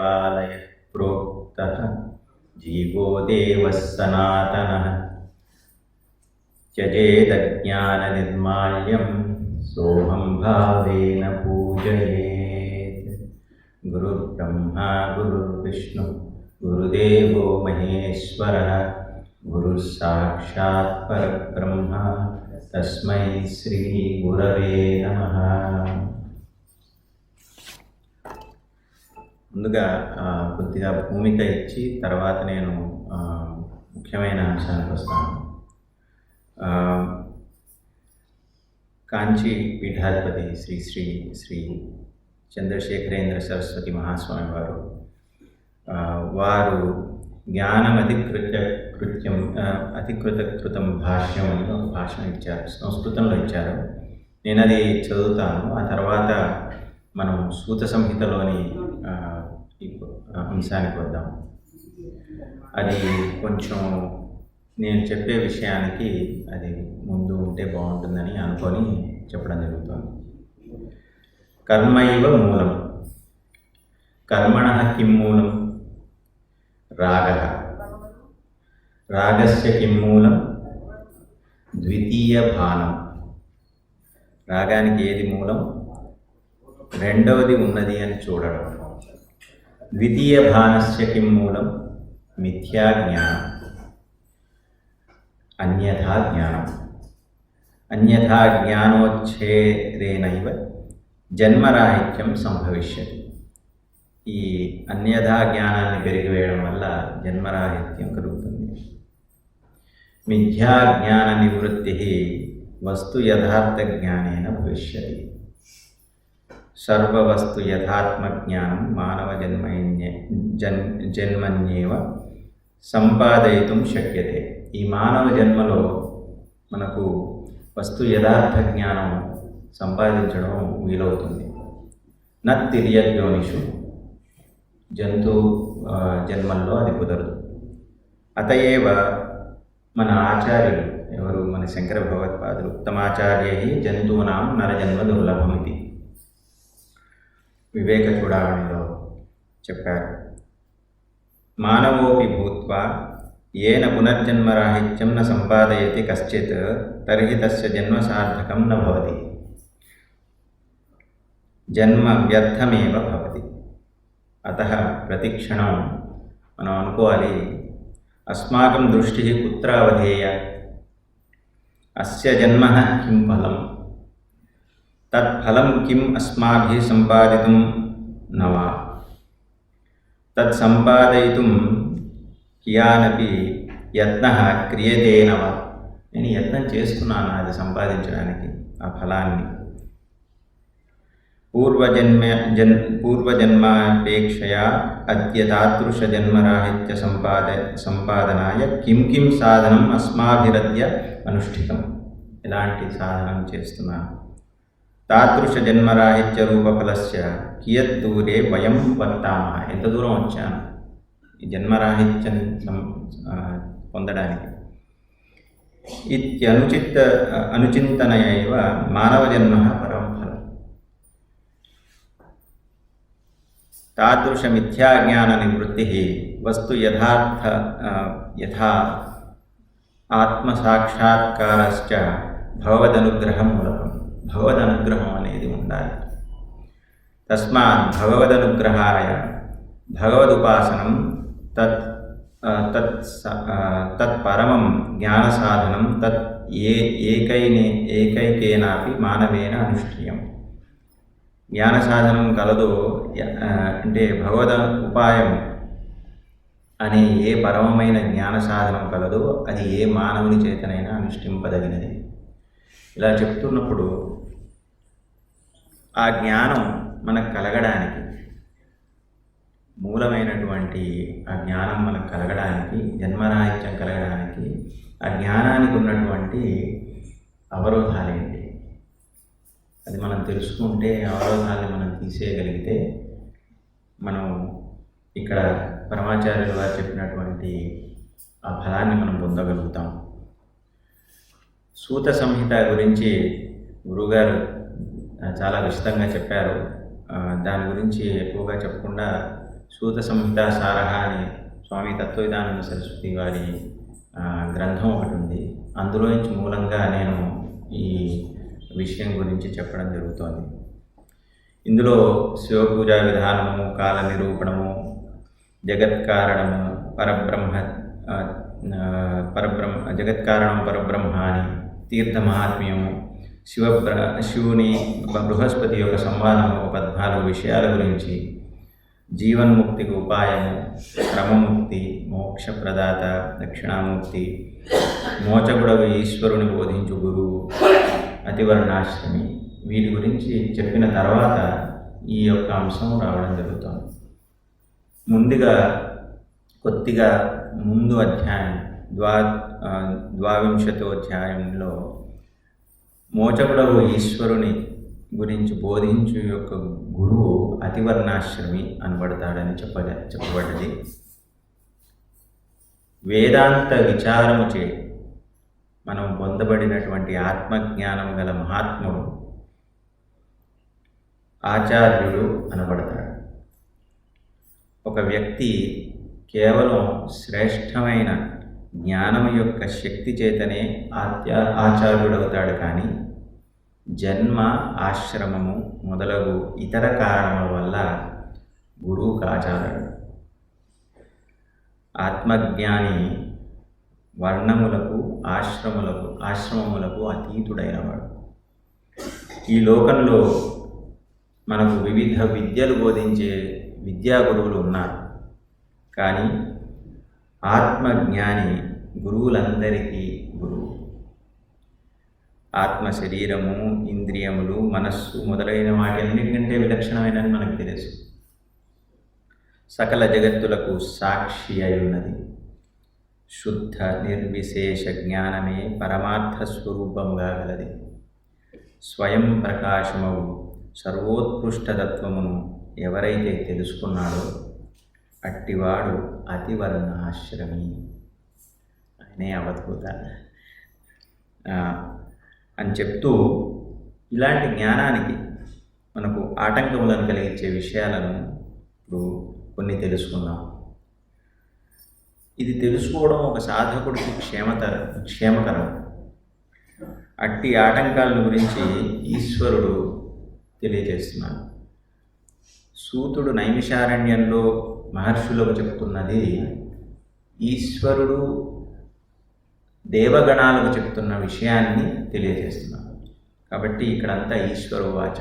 परिपालय प्रोक्तः जीवो देवः सनातनः त्यजेदज्ञाननिर्माल्यं सोऽहं भावेन पूजयेत्। गुरुर्ब्रह्मा गुरुर्विष्णु गुरुदेवो महेश्वरः गुरुः साक्षात् परब्रह्म तस्मै శ్రీ గురవే నమః. ముందుగా కొద్దిగా భూమిక ఇచ్చి తర్వాత నేను ముఖ్యమైన అంశానికి వస్తాను. కాంచీ పీఠాధిపతి శ్రీ శ్రీ శ్రీ చంద్రశేఖరేంద్ర సరస్వతి మహాస్వామి వారు జ్ఞానం అధికృతం భాష్యం అని ఒక భాషను ఇచ్చారు, సంస్కృతంలో ఇచ్చారు. నేను అది చదువుతాను. ఆ తర్వాత మనం సూత సంహితలోని అంశానికి వద్దాం. అది కొంచెం నేను చెప్పే విషయానికి అది ముందు ఉంటే బాగుంటుందని అనుకొని చెప్పడం జరుగుతుంది. కర్మైవ మూలం, కర్మణః కిం మూలం? రాగః, రాగస్య కిం మూలం? ద్వితీయ భానం. రాగానికి ఏది మూలం? రెండవది ఉన్నది అని చూడడం. ద్వితీయ భానస్య కిం మూలం? మిథ్యా జ్ఞానం, అన్యథా జ్ఞానం. అన్యథా జ్ఞానోచ్ఛేదేనైవ జన్మరాహిత్యం సంభవిష్యతి. ఈ అన్యథా జ్ఞానాన్ని పెరిగివేయడం వల్ల జన్మరాహిత్యం కలుగుతుంది. మిథ్యా జ్ఞాన నివృత్తి వస్తు యథార్థ జ్ఞానేన భవిష్యతి. సర్వవస్తు యథాత్మ జ్ఞానం మానవ జన్మన్యేవ సంపాదయితుం శక్యతే. ఈ మానవ జన్మలో మనకు వస్తు యథార్థ జ్ఞానం సంపాదించడం వీలవుతుంది. నతిర్యజ్ఞోనిషు, జంతు జన్మల్లో అది కుదరదు. అతయేవ మన ఆచార్యులు ఎవరు? మన శంకర భగవత్పాదులు ఉత్తమాచార్యై జంతూనాం నరజన్మ దుర్లభమితి వివేక చూడామణిలో చెప్పారు. మానవోపి భూత్వా ఏన పునర్జన్మరాహిత్యం న సంపాదయతి కశ్చిత్ తర్హి తస్య జన్మ సార్థకం న భవతి. జన్మ వ్యర్థమేవ భవతి. అతః ప్రతిక్షణం మనం అనుకోవాలి, అస్మాకం దృష్టి కుత్ర అవధేయ, అస్య జన్మః కిం ఫలం, తత్ఫలం కిం అస్మాభిః సంపాదితుం న వా, తత్ సంపాదయితుం కియానపి యత్నః క్రియతే న వా. నేను యత్నం చేస్తున్నాను అది సంపాదించడానికి ఆ ఫలాన్ని. పూర్వజన్మాపేక్షయా అద్య తాదృశ జన్మరాహిత్య సంపాదనాయ కిం కిం సాధనం అస్మాభిరద్య అనుష్ఠితం. ఎలాంటి సాధనం చేస్తున్నాను? తాదృశ జన్మరాహిత్య రూపఫలస్య కియత్ దూరే వయం వర్తామః. ఎంత దూరం వచ్చాను ఈ జన్మరాహిత్యం పొందడానికి? అనుచింతనయైవ మానవ జన్మ పరం ఫలం. తాదృశ మిథ్యా జ్ఞాన నివృత్తి వస్తు యథా ఆత్మసాక్షాత్కారశ్చ భగవదనుగ్రహం మూలకం. భగవదనుగ్రహం అనేది ఉండాలి. తస్మాత్ భగవదనుగ్రహాయ భగవదుపాసనం తత్పరమం జ్ఞానసాధనం తత్ ఏకైకేనాపి మానవేన అనుష్ఠీయం. జ్ఞాన సాధనం కలదో అంటే భగవద ఉపాయం అనే ఏ పరమమైన జ్ఞాన సాధనం కలదో అది ఏ మానవుని చేతనైనా అనుష్ఠింపదగినది. ఇలా చెప్తున్నప్పుడు ఆ జ్ఞానం మనకు కలగడానికి మూలమైనటువంటి ఆ జ్ఞానం మనకు కలగడానికి, జన్మరాహిత్యం కలగడానికి ఆ జ్ఞానానికి ఉన్నటువంటి అవరోధాలేంటి? అది మనం తెలుసుకుంటే, అవరోధాన్ని మనం తీసేయగలిగితే మనం ఇక్కడ పరమాచార్యులు వారు చెప్పినటువంటి ఆ ఫలాన్ని మనం పొందగలుగుతాం. సూత సంహిత గురించి గురువుగారు చాలా విశదంగా చెప్పారు. దాని గురించి ఎక్కువగా చెప్పకుండా సూత సంహిత సారహ అని స్వామి తత్వవిధానంద సరస్వతి వారి గ్రంథం ఒకటి ఉంది. అందులో నుంచి మూలంగా నేను ఈ విషయం గురించి చెప్పడం జరుగుతోంది. ఇందులో శివపూజా విధానము, కాల నిరూపణము, జగత్కారణము, జగత్కారణం పరబ్రహ్మ అని, తీర్థ మహాత్మ్యము, శివుని బృహస్పతి యొక్క సంవాదము, 14 విషయాల గురించి, జీవన్ముక్తికి ఉపాయము, క్రమముక్తి, మోక్షప్రదాత, దక్షిణామూర్తి, మోచకుడగు ఈశ్వరుని బోధించు గురువు, అతివర్ణాశ్రమి, వీటి గురించి చెప్పిన తర్వాత ఈ యొక్క అంశం రావడం జరుగుతుంది. ముందుగా కొద్దిగా ముందు అధ్యాయం 22వ అధ్యాయంలో మోచకుడగు ఈశ్వరుని గురించి బోధించు యొక్క గురువు అతివర్ణాశ్రమి అనబడతాడని చెప్పబడ్డది. వేదాంత విచారము చే మనం పొందబడినటువంటి ఆత్మజ్ఞానం గల మహాత్ముడు ఆచార్యుడు అనబడతాడు. ఒక వ్యక్తి కేవలం శ్రేష్టమైన జ్ఞానం యొక్క శక్తి చేతనే ఆచార్యుడవుతాడు, కానీ జన్మ, ఆశ్రమము మొదలగు ఇతర కారణముల వల్ల గురువుకు ఆచార్యుడు. ఆత్మజ్ఞాని వర్ణములకు, ఆశ్రమములకు అతీతుడైనవాడు. ఈ లోకంలో మనకు వివిధ విద్యలు బోధించే విద్యా గురువులు ఉన్నారు, కానీ ఆత్మజ్ఞాని గురువులందరికీ గురువు. ఆత్మ శరీరము, ఇంద్రియములు, మనస్సు మొదలైన వాటన్నిటికంటే విలక్షణమైనది మనకు తెలుసు. సకల జగత్తులకు సాక్షి అయి ఉన్నది. శుద్ధ నిర్విశేష జ్ఞానమే పరమార్థ స్వరూపముగా గలది. స్వయం ప్రకాశమవు సర్వోత్కృష్టతత్వమును ఎవరైతే తెలుసుకున్నాడో అట్టివాడు అతివర్ణాశ్రమి. ఆయనే అవధూత అని చెప్తూ, ఇలాంటి జ్ఞానానికి మనకు ఆటంకములను కలిగించే విషయాలను ఇప్పుడు కొన్ని తెలుసుకుందాం. ఇది తెలుసుకోవడం ఒక సాధకుడికి క్షేమకరం. అట్టి ఆటంకాల గురించి ఈశ్వరుడు తెలియజేస్తున్నాడు. సూతుడు నైమిషారణ్యంలో మహర్షులకు చెప్తున్నది ఈశ్వరుడు దేవగణాలకు చెప్తున్న విషయాన్ని తెలియజేస్తున్నాడు. కాబట్టి ఇక్కడంతా ఈశ్వరవాచ.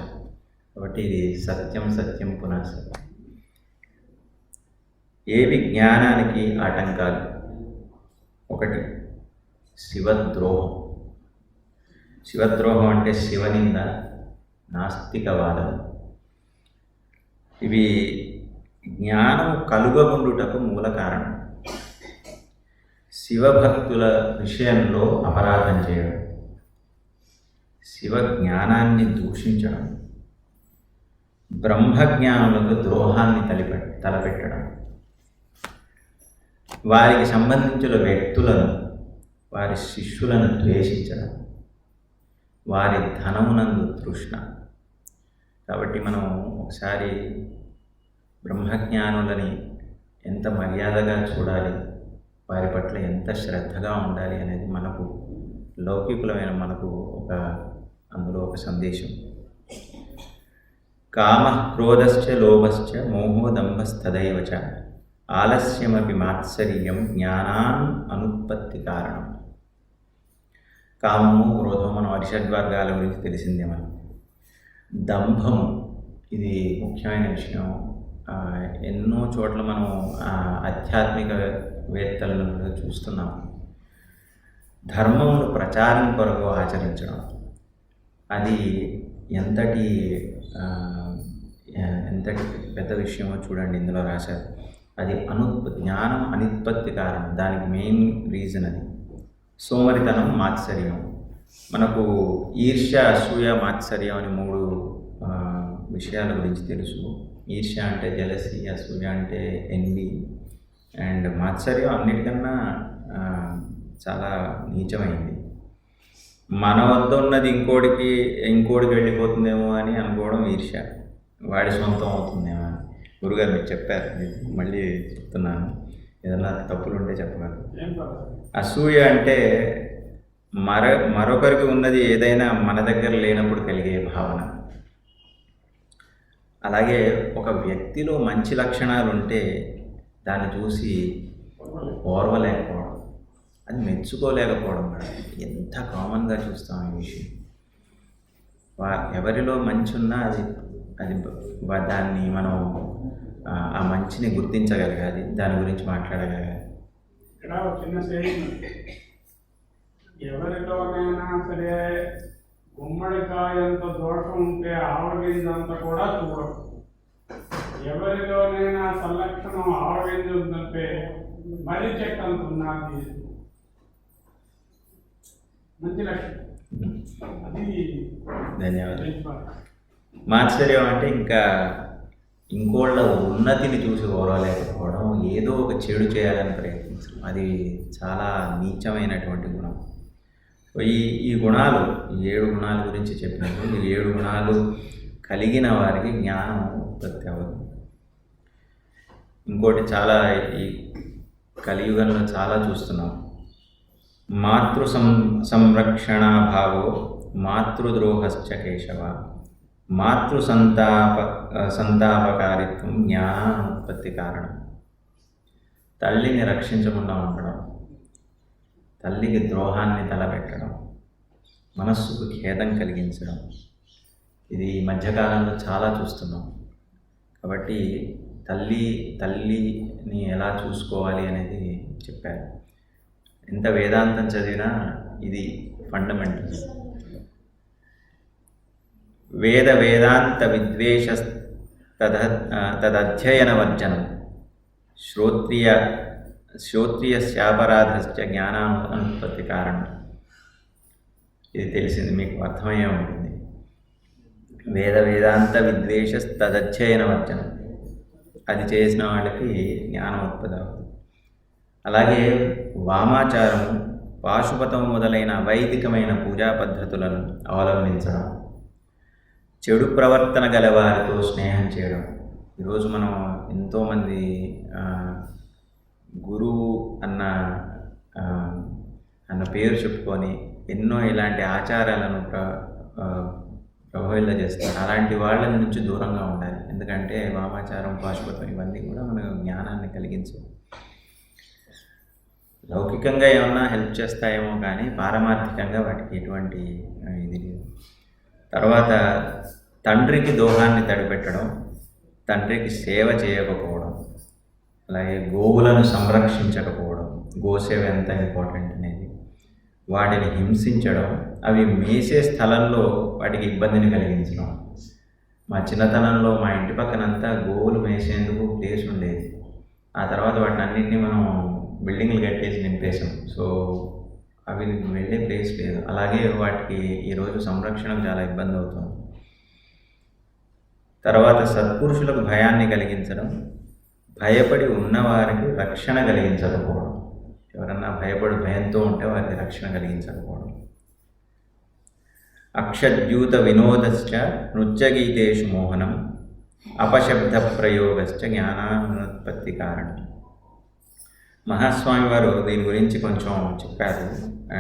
కాబట్టి ఇది సత్యం సత్యం పునః సత్యం. ఏవి జ్ఞానానికి ఆటంకాలు? 1, శివద్రోహం. శివద్రోహం అంటే శివనింద, నాస్తికవాదం. ఇవి జ్ఞానం కలుగకుండుటకు మూల కారణం. శివభక్తుల విషయంలో అపరాధం చేయడం, శివ జ్ఞానాన్ని దూషించడం, బ్రహ్మజ్ఞానులకు ద్రోహాన్ని తలపెట్టడం, వారికి సంబంధించిన వ్యక్తులను, వారి శిష్యులను ద్వేషించడం, వారి ధనమునందు తృష్ణ. కాబట్టి మనం ఒకసారి బ్రహ్మజ్ఞానులని ఎంత మర్యాదగా చూడాలి, వారి పట్ల ఎంత శ్రద్ధగా ఉండాలి అనేది మనకు లౌకికులమైన మనకు అందులో ఒక సందేశం. కామ క్రోధశ్చ లోభశ్చ మోహో దంభస్తదైవ చ ఆలస్యమపి మాత్సర్యం జ్ఞానాన్ అనుత్పత్తి కారణం. కామము, క్రోధము మన అరిషడ్వర్గాల గురించి తెలిసిందే మనకు. దంభము, ఇది ముఖ్యమైన విషయం. ఎన్నో చోట్ల మనం ఆధ్యాత్మిక వేత్తలను చూస్తున్నాం. ధర్మమును ప్రచారం కొరకు ఆచరించడం, అది ఎంతటి పెద్ద విషయమో చూడండి. ఇందులో రాశారు. అది జ్ఞానం అనుత్పత్తి కారణం. దానికి మెయిన్ రీజన్ అది. సోమరితనం, మాత్సర్యం. మనకు ఈర్ష్య, అసూయ, మాత్సర్యం అని 3 విషయాల గురించి తెలుసు. ఈర్ష్య అంటే జెలసీ, అసూయ అంటే ఎన్వి, అండ్ మాత్సర్యం అన్నిటికన్నా చాలా నీచమైంది. మన వద్ద ఉన్నది ఇంకోడికి వెళ్ళిపోతుందేమో అని అనుకోవడం ఈర్ష్య, వాడి సొంతం అవుతుందేమో అని. గురుగారు మీరు చెప్పారు, మళ్ళీ చెప్తున్నాను, ఏదన్నా తప్పులు ఉంటే చెప్పగలరు. అసూయ అంటే మరొకరికి ఉన్నది ఏదైనా మన దగ్గర లేనప్పుడు కలిగే భావన. అలాగే ఒక వ్యక్తిలో మంచి లక్షణాలు ఉంటే దాన్ని చూసి ఓర్వలేకపోవడం, అది మెచ్చుకోలేకపోవడం కూడా ఎంత కామన్గా చూస్తాం ఈ విషయం. ఎవరిలో మంచి ఉన్నా అది అది దాన్ని మనం ఆ మంచిని గుర్తించగలగాలి, దాని గురించి మాట్లాడగలగాలి. ఇక్కడ ఒక చిన్న సేవింగ్, ఎవరిలోనైనా సరే గుమ్మడికాయంత దోషం ఉంటే ఆవగింజంత కూడా చూడదు. ఎవరిలోనైనా సంలక్షణం ఆవగింజ ఉందంటే మర్రి చెట్టు అంత ఉన్నది మంచి లక్షణం. అది ధన్యవాదాలు. మాత్సర్యం అంటే ఇంకా ఇంకోళ్ళ ఉన్నతిని చూసి ఓర్వలేకపోవడం, ఏదో ఒక చెడు చేయాలని ప్రయత్నించడం, అది చాలా నీచమైనటువంటి గుణం. ఈ గుణాలు, ఈ 7 గుణాల గురించి చెప్పినప్పుడు, ఈ 7 గుణాలు కలిగిన వారికి జ్ఞానం ఉత్పత్తి అవ్వదు. ఇంకోటి చాలా ఈ కలియుగంలో చాలా చూస్తున్నాం, మాతృ సంరక్షణాభావో మాతృద్రోహశ్చ కేశవ, సంతాపకారిత్వం జ్ఞానోత్పత్తి కారణం. తల్లిని రక్షించకుండా ఉండడం, తల్లికి ద్రోహాన్ని తలపెట్టడం, మనస్సుకు ఖేదం కలిగించడం, ఇది ఈ మధ్యకాలంలో చాలా చూస్తున్నాం. కాబట్టి తల్లిని ఎలా చూసుకోవాలి అనేది చెప్పారు. ఎంత వేదాంతం చదివినా ఇది ఫండమెంటల్. వేదాంత విద్వేష తదధ్యయన వర్జనం, శ్రోత్రియ శాపరాధశ్చ జ్ఞానానుత్పత్తి కారణం. ఇది తెలిసింది, మీకు అర్థమయ్యే ఉంటుంది. వేదాంత విద్వేష తదధ్యయన వర్జనం, అది చేసిన వాళ్ళకి జ్ఞానం ఉత్పత్తి అవుతుంది. అలాగే వామాచారం, పాశుపతం మొదలైన అవైదికమైన పూజా పద్ధతులను అవలంబించడం, చెడు ప్రవర్తన గలవారితో స్నేహం చేయడం. ఈరోజు మనం ఎంతోమంది గురువు అన్న పేరు చెప్పుకొని ఎన్నో ఇలాంటి ఆచారాలను ప్రభావితం చేస్తారు. అలాంటి వాళ్ళ నుంచి దూరంగా ఉండాలి. ఎందుకంటే వామాచారం, పాశుపతం ఇవన్నీ కూడా మనకు జ్ఞానాన్ని కలిగించవు. లౌకికంగా ఏమన్నా హెల్ప్ చేస్తాయేమో కానీ పారమార్థికంగా వాటికి ఎటువంటి ఇది లేదు. తర్వాత తండ్రికి దోహాన్ని తడిపెట్టడం, తండ్రికి సేవ చేయకపోవడం, అలాగే గోవులను సంరక్షించకపోవడం, గోసేవ ఎంత ఇంపార్టెంట్ అనేది, వాటిని హింసించడం, అవి మేసే స్థలంలో వాటికి ఇబ్బందిని కలిగించడం. మా చిన్నతనంలో మా ఇంటి పక్కనంతా గోవులు మేసేందుకు ప్లేస్ ఉండేది. ఆ తర్వాత వాటిని అన్నింటినీ మనం బిల్డింగ్లు కట్టేసి నింపేసాం. సో అవి వెళ్ళే ప్లేస్ లేదు. అలాగే వాటికి ఈరోజు సంరక్షణ చాలా ఇబ్బంది అవుతుంది. తర్వాత సత్పురుషులకు భయాన్ని కలిగించడం, భయపడి ఉన్నవారికి రక్షణ కలిగించకపోవడం. ఎవరన్నా భయంతో ఉంటే వారికి రక్షణ కలిగించకపోవడం. అక్షద్యూత వినోదశ్చ నృత్యగీతేషు మోహనం, అపశబ్ద ప్రయోగశ్చ జ్ఞానానుత్పత్తి కారణం. మహాస్వామి వారు దీని గురించి కొంచెం చెప్పారు.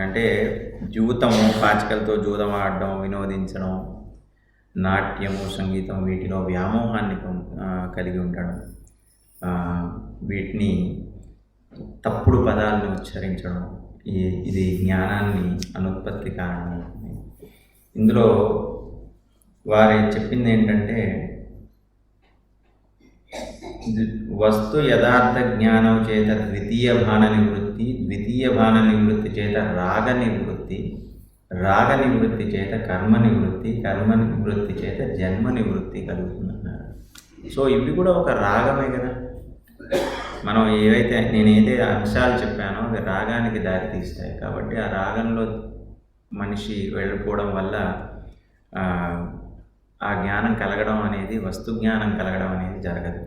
అంటే జూతము, పాచికలతో జూదం ఆడడం, వినోదించడం, నాట్యము, సంగీతం, వీటిలో వ్యామోహాన్ని కలిగి ఉండడం, వీటిని తప్పుడు పదాలను ఉచ్చరించడం, ఇది జ్ఞానాన్ని అనుత్పత్తి కారణం. ఇందులో వారు చెప్పింది ఏంటంటే, వస్తు యథార్థ జ్ఞానం చేత ద్వితీయ భాన నివృత్తి చేత రాగ నివృత్తి చేత కర్మ నివృత్తి చేత జన్మ నివృత్తి కలుగుతుందన్నారు. సో ఇవి కూడా ఒక రాగమే కదా. మనం నేనైతే అంశాలు చెప్పానో అవి రాగానికి దారి తీస్తాయి. కాబట్టి ఆ రాగంలో మనిషి వెళ్ళిపోవడం వల్ల ఆ జ్ఞానం కలగడం అనేది, వస్తు జ్ఞానం కలగడం అనేది జరగదు.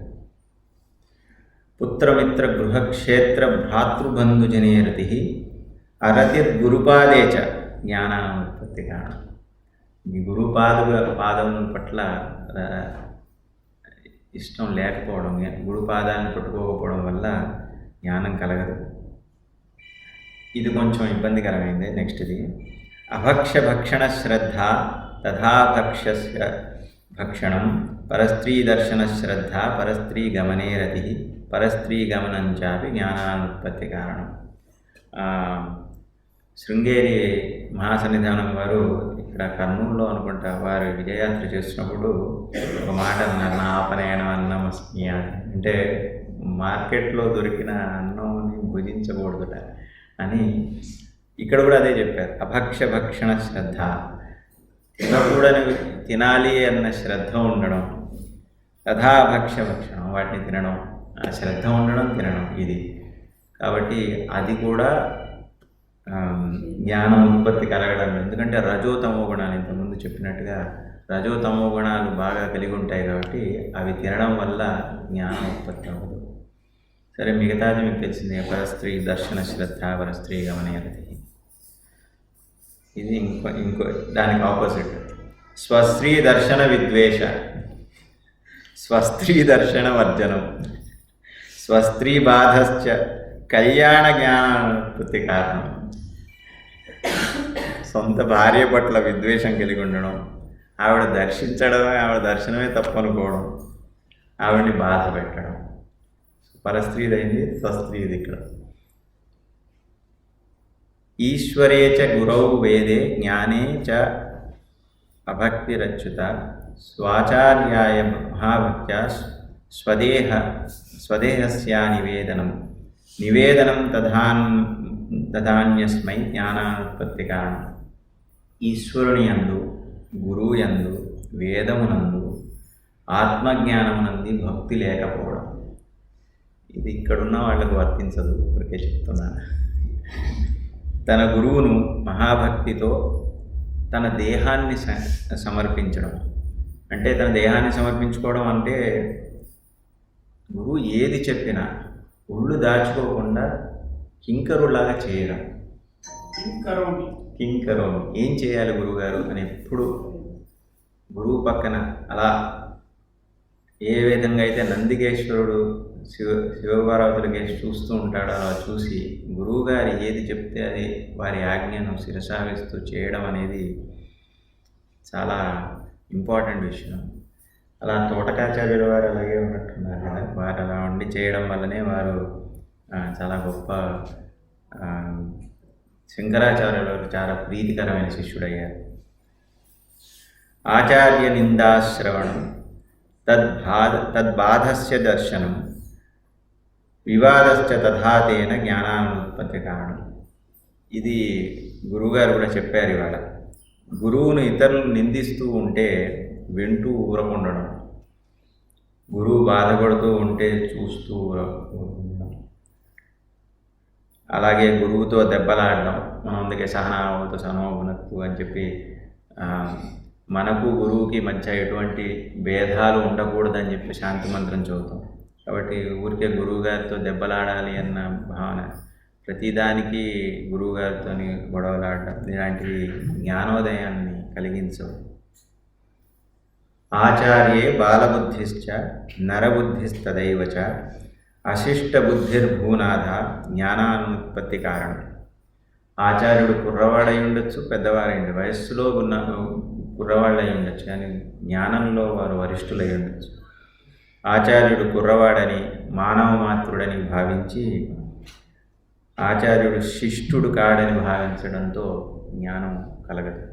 పుత్రమిత్ర గృహక్షేత్ర భ్రాతృబంధు జనేరతి అరతిర్గురుపాదేచ జ్ఞానానుత్పత్తి కారణం. ఈ పాదం పట్ల ఇష్టం లేకపోవడం, గురు పాదాలను పట్టుకోకపోవడం వల్ల జ్ఞానం కలగదు. ఇది కొంచెం ఇబ్బందికరమైంది. నెక్స్ట్ది అభక్ష్య భక్షణ శ్రద్ధ తథా భక్ష్యస్య భక్షణం పరస్త్రీ దర్శన శ్రద్ధ పరస్త్రీ గమనే రతి పరస్త్రీ గమనంచాపి జ్ఞానానుత్పత్తి కారణం. శృంగేరి మహాసన్నిధానం వారు ఇక్కడ కర్నూలులో అనుకుంటా వారు విజయయాత్ర చేసినప్పుడు ఒక మాట అన్నారు, నా ఆపనయనం అన్నమస్మి అంటే మార్కెట్లో దొరికిన అన్నంని భుజించకూడదుట అని. ఇక్కడ కూడా అదే చెప్పారు, అభక్ష్య భక్షణ శ్రద్ధ, తినకూడని తినాలి అన్న శ్రద్ధ ఉండడం, తథా భక్ష్య భక్షణం వాటిని తినడం, ఆ శ్రద్ధ ఉండడం తినడం ఇది. కాబట్టి అది కూడా జ్ఞానం ఉత్పత్తి కలగడం. ఎందుకంటే రజోతమో గుణాలు ఇంతకుముందు చెప్పినట్టుగా రజోతమో గుణాలు బాగా కలిగి ఉంటాయి కాబట్టి అవి తినడం వల్ల జ్ఞానం ఉత్పత్తి అవ్వదు. సరే, మిగతాది మీకు తెలిసిందే, పరస్త్రీ దర్శన శ్రద్ధ పరస్త్రీ గమనే రతి. ఇది ఇంకో దానికి ఆపోజిట్, స్వస్త్రీ దర్శన విద్వేష, స్వస్త్రీ దర్శన వర్జనం, స్వస్త్రీ బాధశ్చ కళ్యాణ జ్ఞానోత్పత్తి కారణం. సొంత భార్య పట్ల విద్వేషం కలిగి ఉండడం, ఆవిడ దర్శించడమే, ఆవిడ దర్శనమే తప్పనుకోవడం, ఆవిడని బాధ పెట్టడం. పరస్త్రీదైంది, స్వస్త్రీది ఇక్కడ. ఈశ్వరే చ గురౌ వేదే జ్ఞానే చ అభక్తిరచ్యుత స్వాచార్యాయ మహాభక్త్యా స్వదేహస్యా నివేదనం తథాన్యస్మై జ్ఞానానుత్పత్తి కారణం. ఈశ్వరుని యందు, గురువు యందు, వేదమునందు, ఆత్మజ్ఞానమునంది భక్తి లేకపోవడం. ఇది ఇక్కడున్న వాళ్ళకు వర్తించదు, ఇప్పటికే చెప్తున్నాను. తన గురువును మహాభక్తితో తన దేహాన్ని సమర్పించడం, అంటే తన దేహాన్ని సమర్పించుకోవడం అంటే గురువు ఏది చెప్పినా ఒళ్ళు దాచుకోకుండా కింకరులాగా చేయడం. కింకరోమి ఏం చేయాలి గురువుగారు అని ఎప్పుడు గురువు పక్కన అలా ఏ విధంగా అయితే నందికేశ్వరుడు శివపార్వతులకి చూస్తూ ఉంటాడో అలా చూసి గురువుగారు ఏది చెప్తే అది వారి ఆజ్ఞను శిరసావిస్తూ చేయడం అనేది చాలా ఇంపార్టెంట్ విషయం. అలా తోటకాచార్యుల వారు అలాగే ఉన్నట్టున్నారు కదా, వారు అలా ఉండి చేయడం వల్లనే వారు చాలా గొప్ప శంకరాచార్యుల వారు చాలా ప్రీతికరమైన శిష్యుడయ్యారు. ఆచార్య నిందాశ్రవణం తద్బాధస్య దర్శనం వివాదశ్చ తథాతేన జ్ఞానానుత్పత్తి కారణం. ఇది గురువుగారు కూడా చెప్పారు ఇవాళ. గురువును ఇతరులు నిందిస్తూ ఉంటే వింటూ ఊరకుండడం, గురువు బాధపడుతూ ఉంటే చూస్తూ ఊరకుండడం, అలాగే గురువుతో దెబ్బలాడడం. మనం అందుకే సహనావతు సనోగునత్తు అని చెప్పి మనకు గురువుకి మధ్య ఎటువంటి భేదాలు ఉండకూడదని చెప్పి శాంతి మంత్రం చదువుతాం. కాబట్టి ఊరికే గురువుగారితో దెబ్బలాడాలి అన్న భావన, ప్రతిదానికి గురువుగారితో గొడవలాడడం ఇలాంటివి జ్ఞానోదయాన్ని కలిగించవు. ఆచార్యే బాలబుద్ధిశ్చ నరబుద్ధిస్తదైవ చ అశిష్టబుద్ధిర్భూనాథ జ్ఞానానుత్పత్తి కారణం. ఆచార్యుడు కుర్రవాడై ఉండొచ్చు, పెద్దవాడై ఉండొచ్చు, వయస్సులో ఉన్న కుర్రవాళ్ళై ఉండొచ్చు, కానీ జ్ఞానంలో వారు వరిష్ఠులై ఉండొచ్చు. ఆచార్యుడు కుర్రవాడని, మానవ మాత్రుడని భావించి ఆచార్యుడు శిష్టుడు కాడని భావించడంతో జ్ఞానం కలగదు.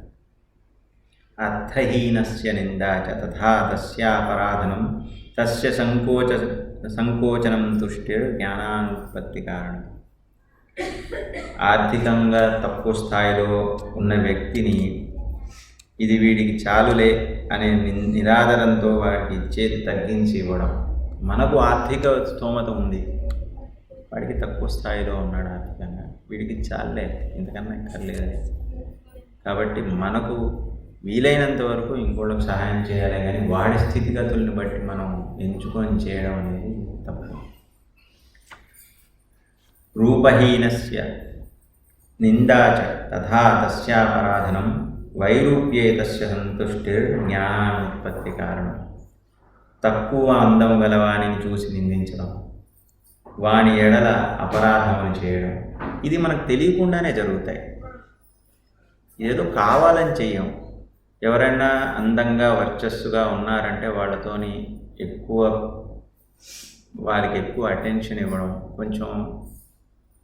అర్థహీనస్య నిందాచ తథా తస్యాపరాధనం తస్య సంకోచనం తుష్టిర్ జ్ఞానానుత్పత్తి కారణం. ఆర్థికంగా తక్కువ స్థాయిలో ఉన్న వ్యక్తిని ఇది వీడికి చాలులే అనే నిరాదరంతో వాడికి ఇచ్చేది తగ్గించి ఇవ్వడం. మనకు ఆర్థిక స్తోమత ఉంది, వాడికి తక్కువ స్థాయిలో ఉన్నాడు ఆర్థికంగా, వీడికి చాలులే ఇంతకన్నా ఎక్కర్లేదని. కాబట్టి మనకు వీలైనంత వరకు ఇంకోళ్ళకి సహాయం చేయాలి, కానీ వాడి స్థితిగతుల్ని బట్టి మనం ఎంచుకొని చేయడం అనేది తప్పు. రూపహీనస్య నిందాచ తథా తస్యాపరాధనం వైరూప్యే తస్య సంతుష్టిర్ జ్ఞానానుత్పత్తి కారణం. తక్కువ అందం గల వానిని చూసి నిందించడం, వాని ఎడల అపరాధములు చేయడం, ఇది మనకు తెలియకుండానే జరుగుతాయి. ఏదో కావాలని చెయ్యం. ఎవరైనా అందంగా వర్చస్సుగా ఉన్నారంటే వాళ్ళతోని వారికి ఎక్కువ అటెన్షన్ ఇవ్వడం, కొంచెం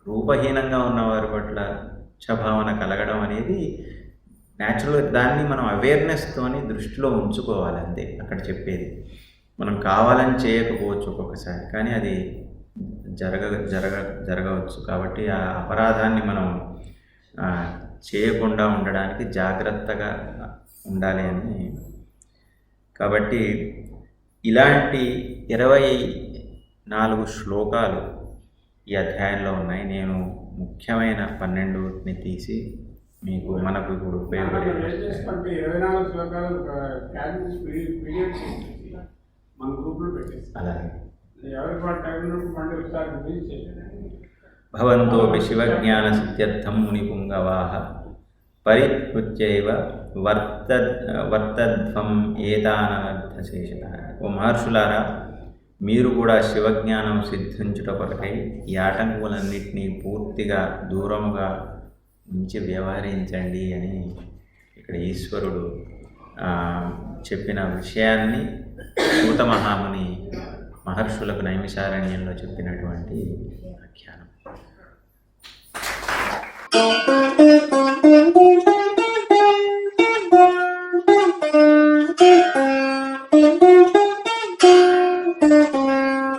రూపహీనంగా ఉన్న వారి పట్ల భావన కలగడం అనేది న్యాచురల్. దాన్ని మనం అవేర్నెస్తోని దృష్టిలో ఉంచుకోవాలి అంతే అక్కడ చెప్పేది. మనం కావాలని చేయకపోవచ్చు ఒక్కొక్కసారి, కానీ అది జరగవచ్చు. కాబట్టి ఆ అపరాధాన్ని మనం చేయకుండా ఉండడానికి జాగ్రత్తగా ఉండాలి అని. కాబట్టి ఇలాంటి 24 శ్లోకాలు ఈ అధ్యాయంలో ఉన్నాయి. నేను ముఖ్యమైన 12ని తీసి మనకు ఇప్పుడు ఉపయోగపడే 24 శ్లోకాలు పీడిఎఫ్ మన గ్రూప్లో పెట్టేసి అలాగే ఎవరికి వాటి టైం ఉన్నప్పుడు మళ్ళీ ఒకసారి రిలీజ్ చేయండి. భవంతోపి శివజ్ఞానసిద్ధ్యర్థం మునిపుంగవాః పరిహృత్యైవ వర్తధ్వం ఏతానర్థశేషతః. ఓ మహర్షులారా, మీరు కూడా శివజ్ఞానం సిద్ధించుట కొరకై ఈ ఆటంకులన్నింటినీ పూర్తిగా దూరముగా ఉంచి వ్యవహరించండి అని ఇక్కడ ఈశ్వరుడు చెప్పిన విషయాన్ని సూత మహాముని మహర్షులకు నైమిషారణ్యంలో చెప్పినటువంటి ఆఖ్యానం.